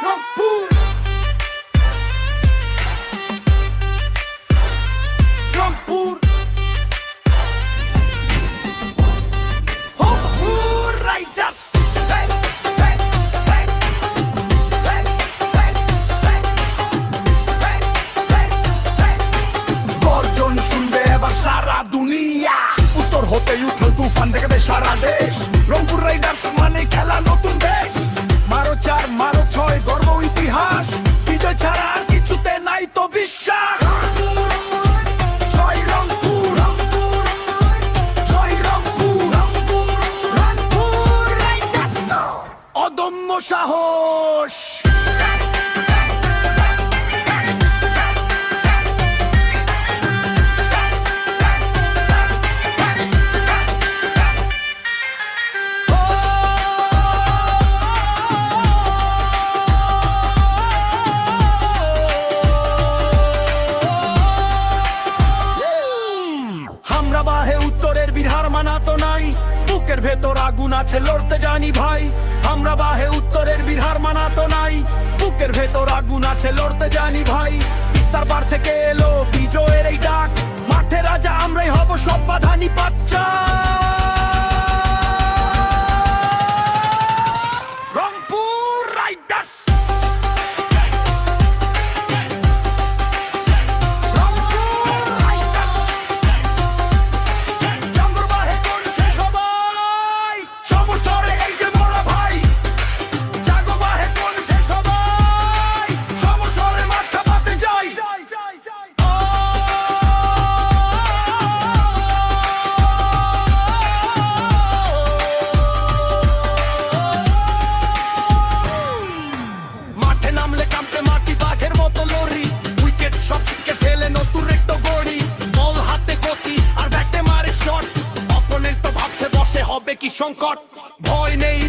Rangpur Rangpur Rangpur Riders গর্জন শুনবে এবার সারা দুনিয়া, উত্তর হতে উঠল তুফান দেখবে সারা দেশ। রংপুর রাইডার্স মানে খেলা নতুন দেশ, মারো চার মারো ছয় গর্ব ইতিহাস, বিজয় ছাড়া আর কিছুতে নাই তো বিশ্বাস। জয় রংপুর জয় রংপুর রংপুর রাইডার্স অদম্য সাহস। আমরা বাহে উত্তরের বিহার মানাতো নাই, বুকের ভেতর আগুন আছে লড়তে জানি ভাই। আমরা বাহে উত্তরের বিহার মানাতো নাই, বুকের ভেতর আগুন আছে লড়তে জানি ভাই। বিস্তার বার থেকে এলো বিজয়ের এই ডাক, মাঠে রাজা আমরাই হব সব বাধানি বাচ্চা। রংপুর রাইডার্স কি সংকট, ভয় নেই